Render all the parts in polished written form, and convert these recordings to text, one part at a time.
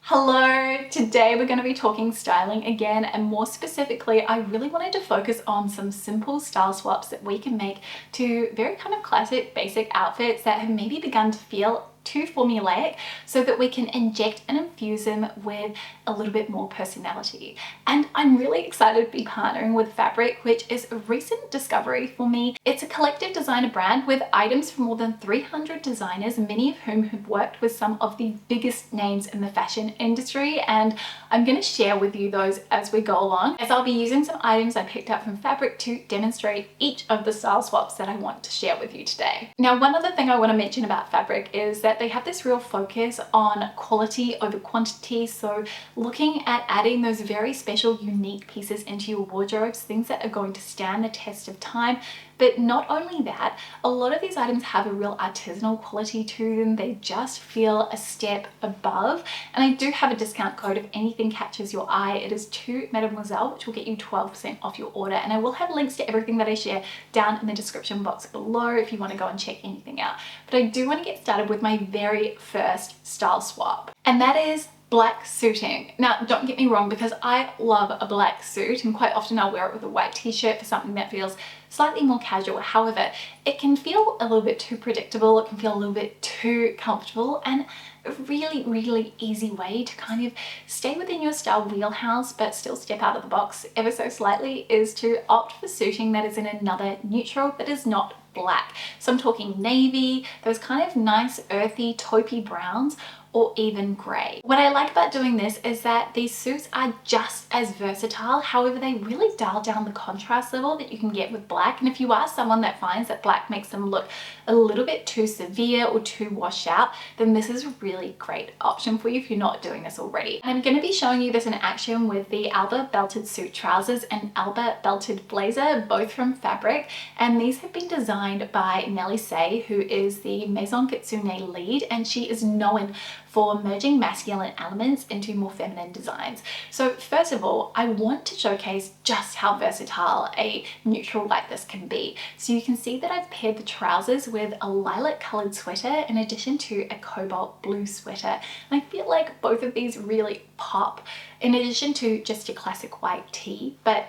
Hello, today we're going to be talking styling again, and more specifically I really wanted to focus on some simple style swaps that we can make to very kind of classic basic outfits that have maybe begun to feel too formulaic, so that we can inject and infuse them with a little bit more personality. And I'm really excited to be partnering with Fabric, which is a recent discovery for me. It's a collective designer brand with items from more than 300 designers, many of whom have worked with some of the biggest names in the fashion industry, and I'm going to share with you those as we go along, as I'll be using some items I picked up from Fabric to demonstrate each of the style swaps that I want to share with you today. Now, one other thing I want to mention about Fabric is that they have this real focus on quality over quantity, so looking at adding those very special unique pieces into your wardrobes, things that are going to stand the test of time. But not only that, a lot of these items have a real artisanal quality to them. They just feel a step above. And I do have a discount code if anything catches your eye. It is to Mademoiselle, which will get you 12% off your order. And I will have links to everything that I share down in the description box below if you want to go and check anything out. But I do want to get started with my very first style swap, and that is black suiting. Now, don't get me wrong, because I love a black suit and quite often I'll wear it with a white t-shirt for something that feels slightly more casual. However, it can feel a little bit too predictable, it can feel a little bit too comfortable, and a really easy way to kind of stay within your style wheelhouse but still step out of the box ever so slightly is to opt for suiting that is in another neutral that is not black. So I'm talking navy, those kind of nice earthy taupey browns, or even grey. What I like about doing this is that these suits are just as versatile, however they really dial down the contrast level that you can get with black. And if you are someone that finds that black makes them look a little bit too severe or too washed out, then this is a really great option for you if you're not doing this already. And I'm going to be showing you this in action with the Alba belted suit trousers and Alba belted blazer, both from Fabric. And these have been designed by Nellie Say, who is the Maison Kitsune lead, and she is known for merging masculine elements into more feminine designs. So first of all, I want to showcase just how versatile a neutral like this can be. So you can see that I've paired the trousers with a lilac colored sweater in addition to a cobalt blue sweater. And I feel like both of these really pop in addition to just your classic white tee, but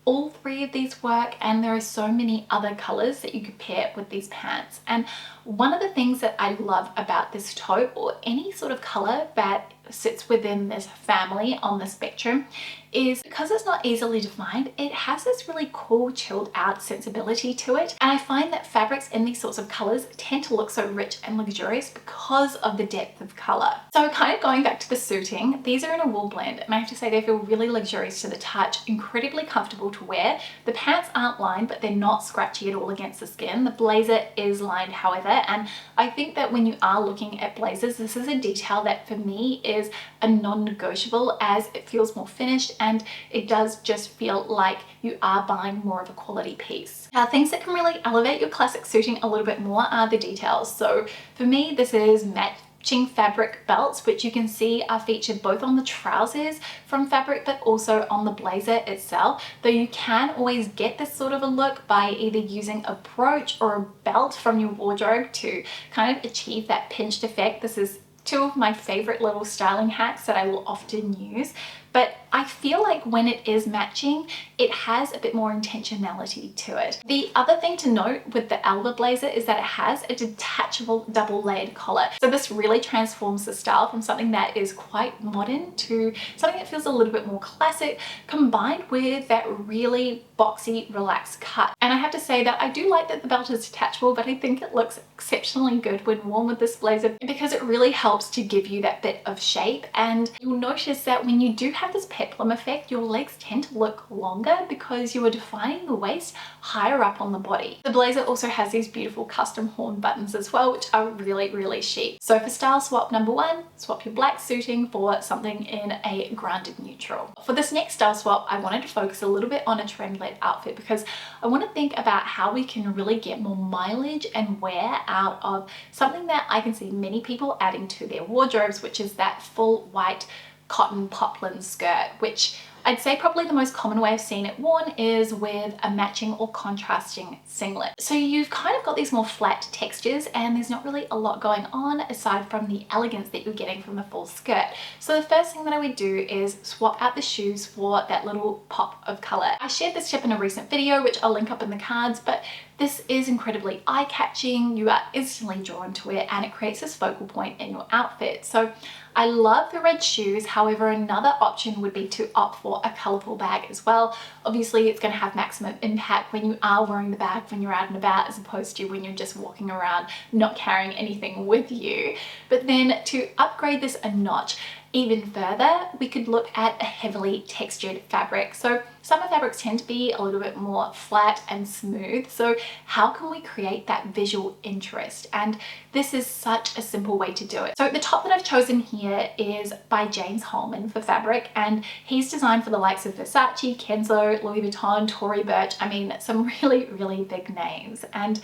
all three of these work, and there are so many other colors that you could pair with these pants. And one of the things that I love about this taupe, or any sort of color that sits within this family on the spectrum, is because it's not easily defined, it has this really cool chilled out sensibility to it. And I find that fabrics in these sorts of colors tend to look so rich and luxurious because of the depth of color. So kind of going back to the suiting, these are in a wool blend, and I have to say they feel really luxurious to the touch, incredibly comfortable to wear. The pants aren't lined, but they're not scratchy at all against the skin. The blazer is lined, however, and I think that when you are looking at blazers, this is a detail that for me is a non-negotiable, as it feels more finished and it does just feel like you are buying more of a quality piece. Now, things that can really elevate your classic suiting a little bit more are the details. So for me, this is matching fabric belts, which you can see are featured both on the trousers from Fabric but also on the blazer itself, though you can always get this sort of a look by either using a brooch or a belt from your wardrobe to kind of achieve that pinched effect. This is two of my favorite little styling hacks that I will often use, but I feel like when it is matching, it has a bit more intentionality to it. The other thing to note with the Alba blazer is that it has a detachable double layered collar. So this really transforms the style from something that is quite modern to something that feels a little bit more classic, combined with that really boxy, relaxed cut. And I have to say that I do like that the belt is detachable, but I think it looks exceptionally good when worn with this blazer because it really helps to give you that bit of shape. And you'll notice that when you do have this peplum effect, your legs tend to look longer because you are defining the waist higher up on the body. The blazer also has these beautiful custom horn buttons as well, which are really chic. So for style swap number one, swap your black suiting for something in a grounded neutral. For this next style swap, I wanted to focus a little bit on a trend-led outfit because I want to think about how we can really get more mileage and wear out of something that I can see many people adding to their wardrobes, which is that full white cotton poplin skirt, which I'd say probably the most common way I've seen it worn is with a matching or contrasting singlet. So you've kind of got these more flat textures and there's not really a lot going on aside from the elegance that you're getting from the full skirt. So the first thing that I would do is swap out the shoes for that little pop of color. I shared this tip in a recent video, which I'll link up in the cards, but this is incredibly eye-catching. You are instantly drawn to it and it creates this focal point in your outfit. So I love the red shoes. However, another option would be to opt for a colorful bag as well. Obviously, it's going to have maximum impact when you are wearing the bag when you're out and about, as opposed to when you're just walking around not carrying anything with you. But then to upgrade this a notch even further, we could look at a heavily textured fabric. So summer fabrics tend to be a little bit more flat and smooth. So how can we create that visual interest? And this is such a simple way to do it. So the top that I've chosen here is by James Holman for fabric, and he's designed for the likes of Versace, Kenzo, Louis Vuitton, Tory Burch. I mean, some really big names. And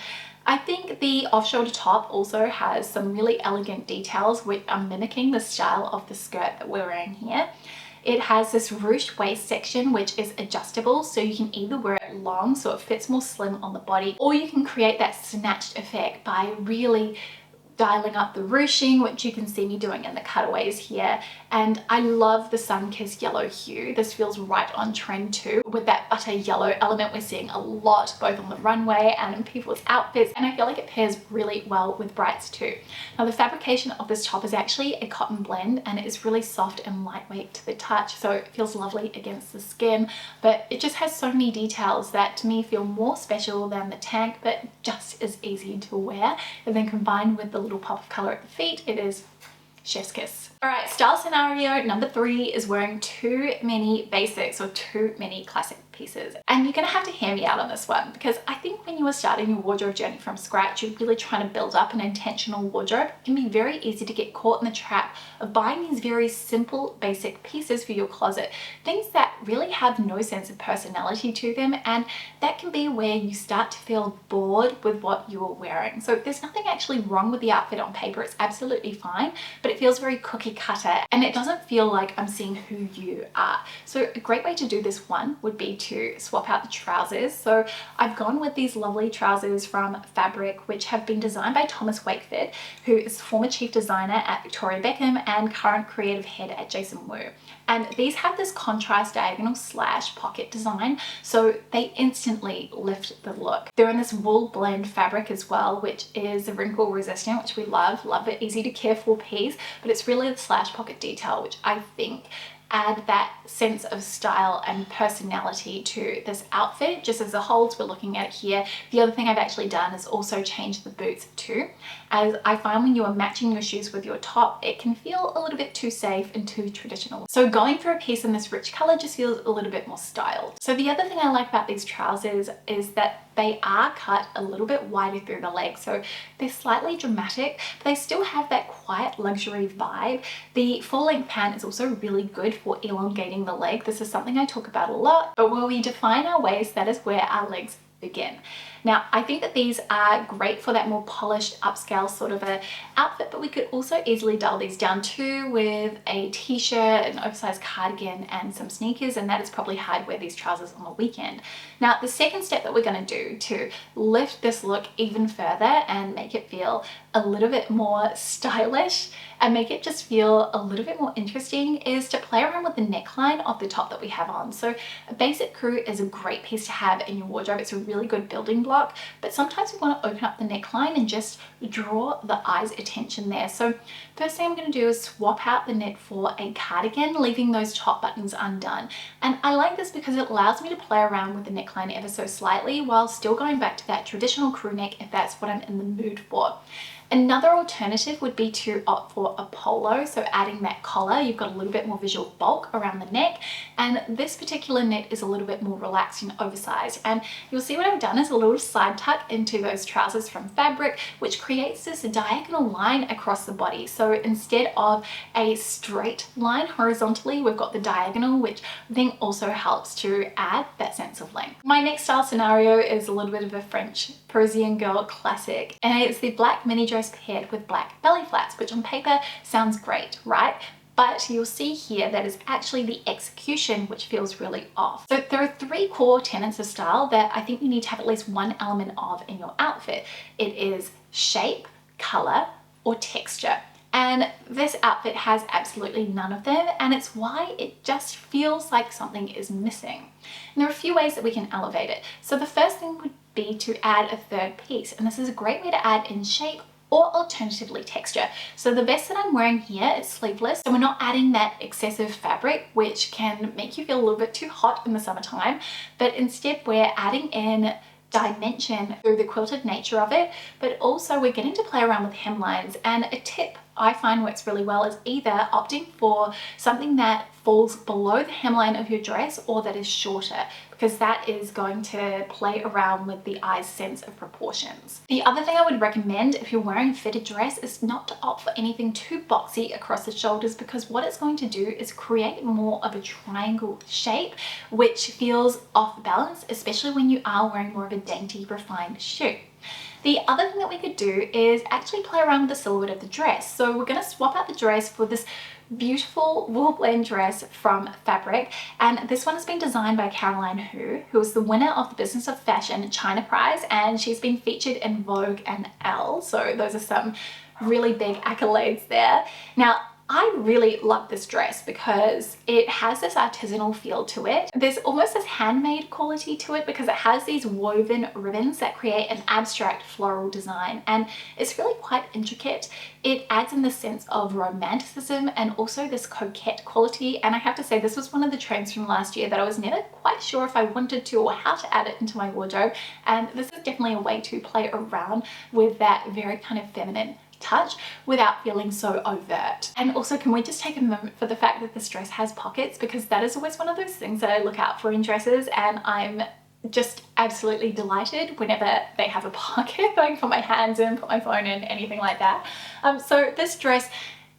I think the off-shoulder top also has some really elegant details which are mimicking the style of the skirt that we're wearing here. It has this ruched waist section which is adjustable, so you can either wear it long so it fits more slim on the body, or you can create that snatched effect by really dialing up the ruching, which you can see me doing in the cutaways here. And I love the sun-kissed yellow hue. This feels right on trend too, with that butter yellow element we're seeing a lot both on the runway and in people's outfits, and I feel like it pairs really well with brights too. Now the fabrication of this top is actually a cotton blend and it is really soft and lightweight to the touch, so it feels lovely against the skin, but it just has so many details that to me feel more special than the tank, but just as easy to wear. And then combined with the little pop of color at the feet, it is chef's kiss. All right, style scenario number 3 is wearing too many basics or too many classic pieces. And you're gonna have to hear me out on this one, because I think when you are starting your wardrobe journey from scratch, you're really trying to build up an intentional wardrobe. It can be very easy to get caught in the trap of buying these very simple, basic pieces for your closet, things that really have no sense of personality to them, and that can be where you start to feel bored with what you're wearing. So there's nothing actually wrong with the outfit on paper, it's absolutely fine, but it feels very cookie cutter and it doesn't feel like I'm seeing who you are. So a great way to do this one would be to swap out the trousers. So I've gone with these lovely trousers from Fabric, which have been designed by Thomas Wakeford, who is former chief designer at Victoria Beckham and current creative head at Jason Wu. And these have this contrast diagonal slash pocket design, so they instantly lift the look. They're in this wool blend fabric as well, which is wrinkle resistant, which we love it, easy to care for piece, but it's really the slash pocket detail, which I think add that sense of style and personality to this outfit just as a whole. As we're looking at it here, the other thing I've actually done is also change the boots too, as I find when you are matching your shoes with your top, it can feel a little bit too safe and too traditional. So going for a piece in this rich color just feels a little bit more styled. So the other thing I like about these trousers is that they are cut a little bit wider through the leg, so they're slightly dramatic, but they still have that quiet luxury vibe. The full-length pant is also really good for elongating the leg. This is something I talk about a lot, but where we define our waist, that is where our legs begin. Now, I think that these are great for that more polished upscale sort of a outfit, but we could also easily dial these down too with a t-shirt, an oversized cardigan and some sneakers, and that is probably how I'd wear these trousers on the weekend. Now, the second step that we're going to do to lift this look even further and make it feel a little bit more stylish and make it just feel a little bit more interesting is to play around with the neckline of the top that we have on. So a basic crew is a great piece to have in your wardrobe. It's a really good building block, but sometimes we want to open up the neckline and just draw the eye's attention there. So first thing I'm going to do is swap out the knit for a cardigan, leaving those top buttons undone. And I like this because it allows me to play around with the neckline ever so slightly while still going back to that traditional crew neck if that's what I'm in the mood for. Another alternative would be to opt for a polo, so adding that collar, you've got a little bit more visual bulk around the neck, and this particular knit is a little bit more relaxed and oversized. And you'll see what I've done is a little side tuck into those trousers from Fabric, which creates this diagonal line across the body. So instead of a straight line horizontally, we've got the diagonal, which I think also helps to add that sense of length. My next style scenario is a little bit of a French Parisian girl classic, and it's the black mini dress paired with black belly flats, which on paper sounds great, right? but you'll see here that is actually the execution which feels really off. So there are three core tenets of style that I think you need to have at least one element of in your outfit. It is shape, color, or texture. And this outfit has absolutely none of them, and it's why it just feels like something is missing. And there are a few ways that we can elevate it. So the first thing would be to add a third piece, and this is a great way to add in shape or alternatively texture. So the vest that I'm wearing here is sleeveless, so we're not adding that excessive fabric which can make you feel a little bit too hot in the summertime, but instead we're adding in dimension through the quilted nature of it, but also we're getting to play around with hemlines. And a tip I find works really well is either opting for something that falls below the hemline of your dress or that is shorter, because that is going to play around with the eye's sense of proportions. The other thing I would recommend if you're wearing a fitted dress is not to opt for anything too boxy across the shoulders, because what it's going to do is create more of a triangle shape which feels off balance, especially when you are wearing more of a dainty, refined shoe. The other thing that we could do is actually play around with the silhouette of the dress. So we're going to swap out the dress for this beautiful wool blend dress from Fabric, and this one has been designed by Caroline who is the winner of the Business of Fashion China Prize, and she's been featured in Vogue and Elle, so those are some really big accolades there. Now I really love this dress because it has this artisanal feel to it. There's almost this handmade quality to it because it has these woven ribbons that create an abstract floral design, and it's really quite intricate. It adds in the sense of romanticism and also this coquette quality, and I have to say this was one of the trends from last year that I was never quite sure if I wanted to or how to add it into my wardrobe, and this is definitely a way to play around with that very kind of feminine touch without feeling so overt. And also, can we just take a moment for the fact that this dress has pockets, because that is always one of those things that I look out for in dresses, and I'm just absolutely delighted whenever they have a pocket that I can put my hands in, put my phone in, anything like that. So this dress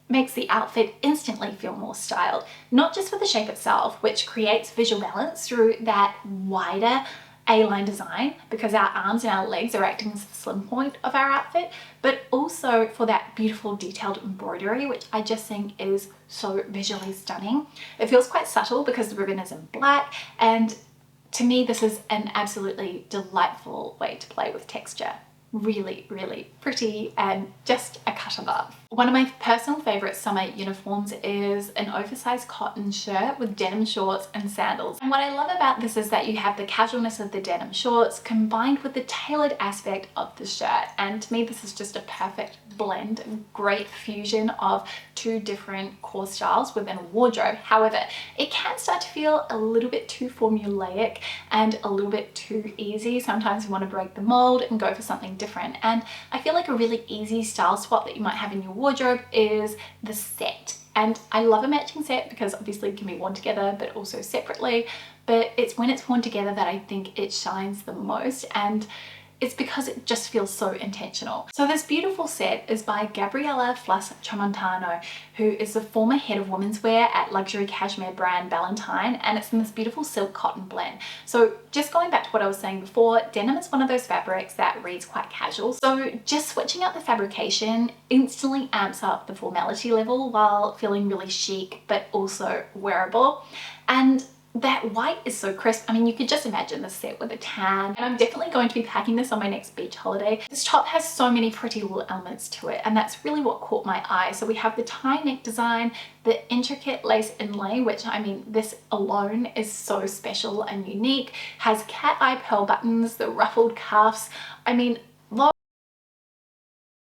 makes the outfit instantly feel more styled, not just for the shape itself, which creates visual balance through that wider A-line design, because our arms and our legs are acting as the slim point of our outfit, but also for that beautiful detailed embroidery, which I just think is so visually stunning. It feels quite subtle because the ribbon is in black, and to me this is an absolutely delightful way to play with texture. Really, really pretty and just a cut above. One of my personal favorite summer uniforms is an oversized cotton shirt with denim shorts and sandals. And what I love about this is that you have the casualness of the denim shorts combined with the tailored aspect of the shirt. And to me, this is just a perfect blend, great fusion of two different core styles within a wardrobe. However, it can start to feel a little bit too formulaic and a little bit too easy. Sometimes you want to break the mold and go for something different. And I feel like a really easy style swap that you might have in your wardrobe is the set. And I love a matching set because obviously it can be worn together but also separately, but it's when it's worn together that I think it shines the most, and it's because it just feels so intentional. So this beautiful set is by Gabriella Fluss Tramontano, who is the former head of women's wear at luxury cashmere brand Valentine, and it's in this beautiful silk cotton blend. So just going back to what I was saying before, denim is one of those fabrics that reads quite casual. So just switching up the fabrication instantly amps up the formality level while feeling really chic, but also wearable. And that white is so crisp. I mean, you could just imagine this set with a tan, and I'm definitely going to be packing this on my next beach holiday. This top has so many pretty little elements to it, and that's really what caught my eye. So we have the tie neck design, the intricate lace inlay, which I mean, this alone is so special and unique, has cat eye pearl buttons, the ruffled cuffs. I mean,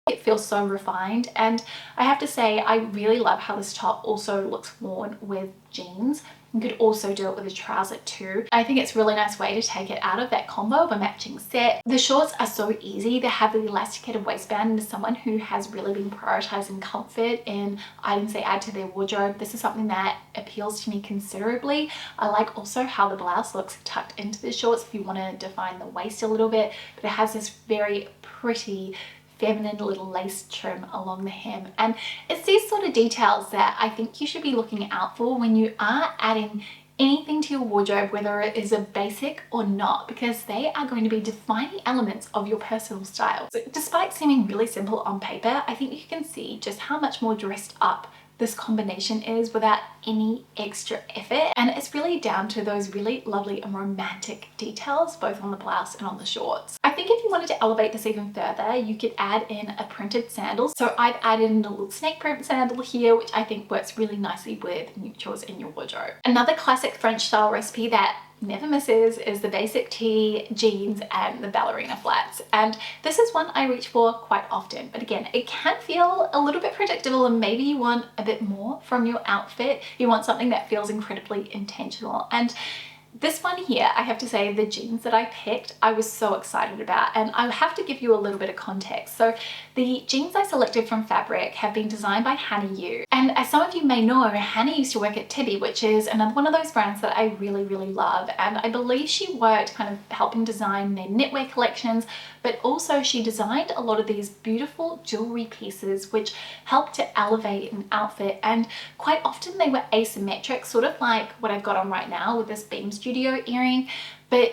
it feels so refined, and I have to say I really love how this top also looks worn with jeans. You could also do it with a trouser too. I think it's a really nice way to take it out of that combo of a matching set. The shorts are so easy. They have the elasticated waistband, and as someone who has really been prioritizing comfort in items they add to their wardrobe, this is something that appeals to me considerably. I like also how the blouse looks tucked into the shorts if you want to define the waist a little bit, but it has this very pretty feminine little lace trim along the hem, and it's these sort of details that I think you should be looking out for when you are adding anything to your wardrobe, whether it is a basic or not, because they are going to be defining elements of your personal style. So despite seeming really simple on paper, I think you can see just how much more dressed up this combination is without any extra effort, and it's really down to those really lovely and romantic details both on the blouse and on the shorts. I think if you wanted to elevate this even further, you could add in a printed sandal. So I've added in a little snake print sandal here, which I think works really nicely with neutrals in your wardrobe. Another classic French style recipe that never misses is the basic tee, jeans, and the ballerina flats. And this is one I reach for quite often, but again, it can feel a little bit predictable, and maybe you want a bit more from your outfit. You want something that feels incredibly intentional. And this one here, I have to say, the jeans that I picked, I was so excited about, and I have to give you a little bit of context. So the jeans I selected from Fabric have been designed by Hannah Yu. And as some of you may know, Hannah used to work at Tibby, which is another one of those brands that I really, really love. And I believe she worked kind of helping design their knitwear collections, but also she designed a lot of these beautiful jewelry pieces which help to elevate an outfit. And quite often they were asymmetric, sort of like what I've got on right now with this Beam Studio earring, but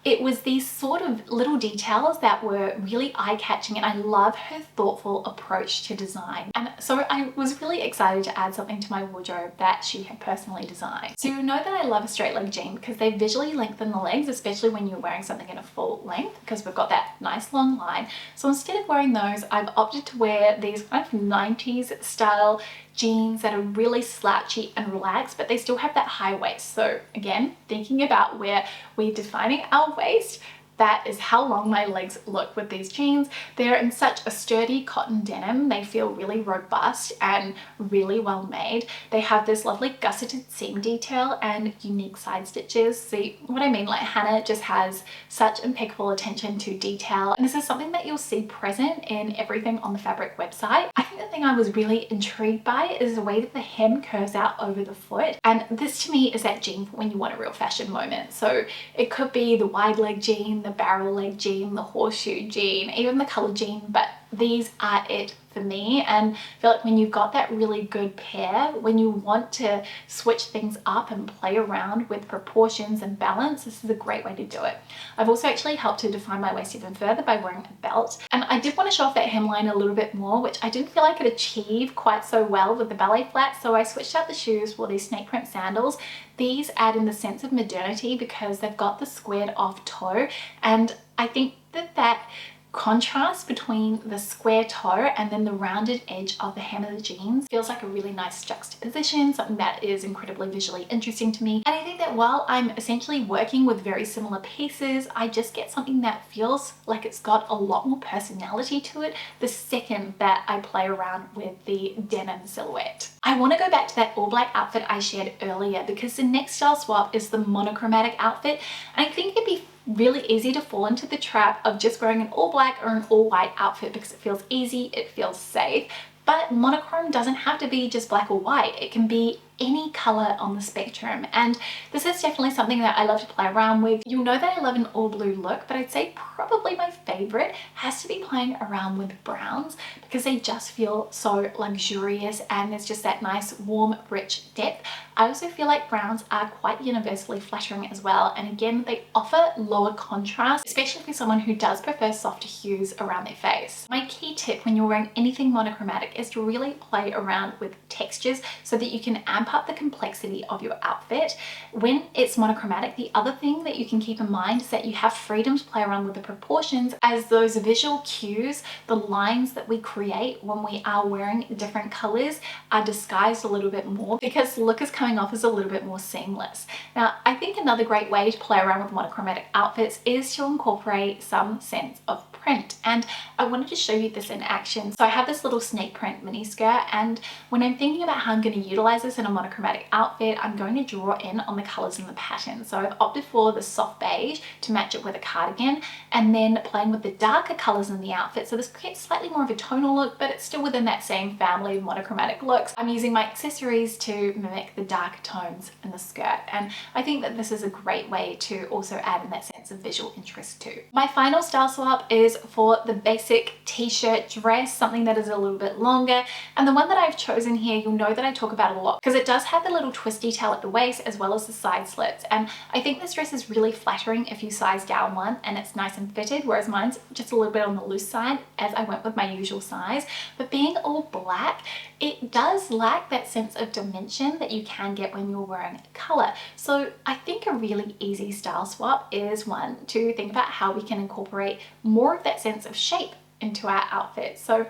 it was these sort of little details that were really eye-catching, and I love her thoughtful approach to design. And so I was really excited to add something to my wardrobe that she had personally designed. So you know that I love a straight leg jean because they visually lengthen the legs, especially when you're wearing something in a full length, because we've got that nice long line. So instead of wearing those, I've opted to wear these kind of 90s style jeans that are really slouchy and relaxed, but they still have that high waist. So again, thinking about where we're defining our waist, that is how long my legs look with these jeans. They're in such a sturdy cotton denim. They feel really robust and really well made. They have this lovely gusseted seam detail and unique side stitches. See what I mean? Like, Hannah just has such impeccable attention to detail. And this is something that you'll see present in everything on the Fabric website. I think the thing I was really intrigued by is the way that the hem curves out over the foot. And this to me is that jean for when you want a real fashion moment. So it could be the wide leg jean, the barrel leg jean, the horseshoe jean, even the color jean, but these are it for me. And I feel like when you've got that really good pair, when you want to switch things up and play around with proportions and balance, this is a great way to do it. I've also actually helped to define my waist even further by wearing a belt. And I did want to show off that hemline a little bit more, which I didn't feel I could achieve quite so well with the ballet flats. So I switched out the shoes for these snake print sandals. These add in the sense of modernity because they've got the squared off toe. And I think that contrast between the square toe and then the rounded edge of the hem of the jeans feels like a really nice juxtaposition, something that is incredibly visually interesting to me. And I think that while I'm essentially working with very similar pieces, I just get something that feels like it's got a lot more personality to it the second that I play around with the denim silhouette. I want to go back to that all black outfit I shared earlier because the next style swap is the monochromatic outfit, and I think it'd be really easy to fall into the trap of just wearing an all black or an all white outfit because it feels easy, it feels safe. But monochrome doesn't have to be just black or white. It can be any color on the spectrum, and this is definitely something that I love to play around with. You'll know that I love an all blue look, but I'd say probably my favorite has to be playing around with browns because they just feel so luxurious and there's just that nice warm rich depth. I also feel like browns are quite universally flattering as well, and again they offer lower contrast, especially for someone who does prefer softer hues around their face. My key tip when you're wearing anything monochromatic is to really play around with textures so that you can amp up the complexity of your outfit. When it's monochromatic, the other thing that you can keep in mind is that you have freedom to play around with the proportions, as those visual cues, the lines that we create when we are wearing different colors are disguised a little bit more because the look is coming off as a little bit more seamless. Now, I think another great way to play around with monochromatic outfits is to incorporate some sense of print, and I wanted to show you this in action. So I have this little snake print mini skirt, and when I'm thinking about how I'm going to utilize this in a monochromatic outfit, I'm going to draw in on the colors and the pattern. So I've opted for the soft beige to match it with a cardigan, and then playing with the darker colors in the outfit. So this gets slightly more of a tonal look, but it's still within that same family of monochromatic looks. I'm using my accessories to mimic the darker tones in the skirt, and I think that this is a great way to also add in that sense of visual interest too. My final style swap is is for the basic t-shirt dress, something that is a little bit longer. And the one that I've chosen here, you'll know that I talk about a lot because it does have the little twisty tail at the waist as well as the side slits. And I think this dress is really flattering if you size down one and it's nice and fitted, whereas mine's just a little bit on the loose side as I went with my usual size. But being all black, it does lack that sense of dimension that you can get when you're wearing color. So I think a really easy style swap is one to think about how we can incorporate more of that sense of shape into our outfit. So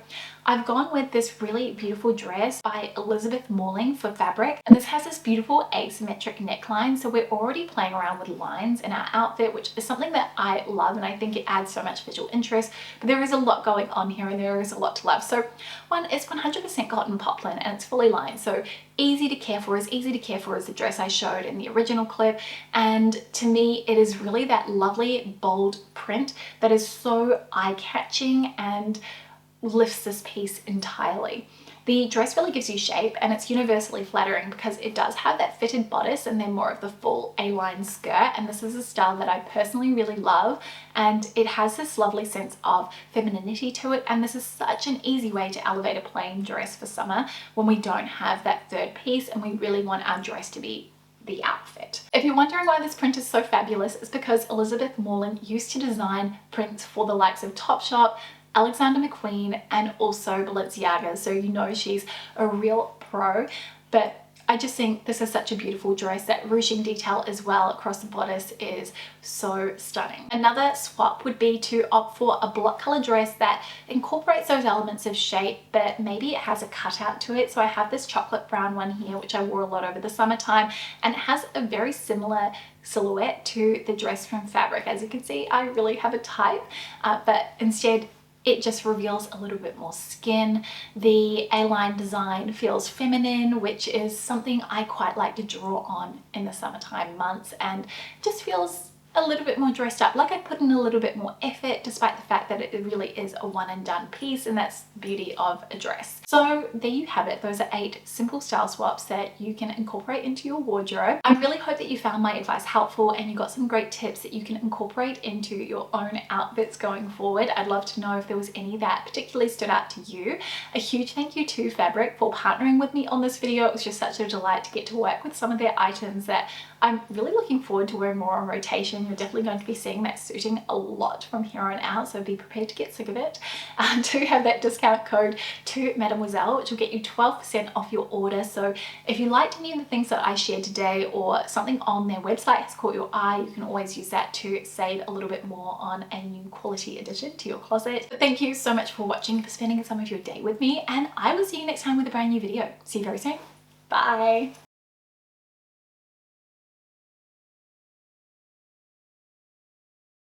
I've gone with this really beautiful dress by Elizabeth Morling for Fabric, and this has this beautiful asymmetric neckline, so we're already playing around with lines in our outfit, which is something that I love, and I think it adds so much visual interest. But there is a lot going on here and there is a lot to love. So one, it's 100% cotton poplin and it's fully lined, so easy to care for, as easy to care for as the dress I showed in the original clip. And to me, it is really that lovely bold print that is so eye-catching and lifts this piece entirely. The dress really gives you shape and it's universally flattering because it does have that fitted bodice and then more of the full A-line skirt, and this is a style that I personally really love, and it has this lovely sense of femininity to it, and this is such an easy way to elevate a plain dress for summer when we don't have that third piece and we really want our dress to be the outfit. If you're wondering why this print is so fabulous, it's because Elizabeth Morling used to design prints for the likes of Topshop, Alexander McQueen, and also Balenciaga, so you know she's a real pro. But I just think this is such a beautiful dress. That ruching detail as well across the bodice is so stunning. Another swap would be to opt for a block color dress that incorporates those elements of shape, but maybe it has a cutout to it. So I have this chocolate brown one here, which I wore a lot over the summertime, and it has a very similar silhouette to the dress from Fabric. As you can see, I really have a type, but instead it just reveals a little bit more skin. The A-line design feels feminine, which is something I quite like to draw on in the summertime months, and just feels a little bit more dressed up, like I put in a little bit more effort, despite the fact that it really is a one and done piece, and that's the beauty of a dress. So there you have it. Those are 8 simple style swaps that you can incorporate into your wardrobe. I really hope that you found my advice helpful and you got some great tips that you can incorporate into your own outfits going forward. I'd love to know if there was any that particularly stood out to you. A huge thank you to Fabric for partnering with me on this video. It was just such a delight to get to work with some of their items that I'm really looking forward to wearing more on rotation. You're definitely going to be seeing that suiting a lot from here on out, so be prepared to get sick of it. To have that discount code to Mademoiselle, which will get you 12% off your order. So if you liked any of the things that I shared today, or something on their website has caught your eye, you can always use that to save a little bit more on a new quality addition to your closet. But thank you so much for watching, for spending some of your day with me, and I will see you next time with a brand new video. See you very soon. Bye.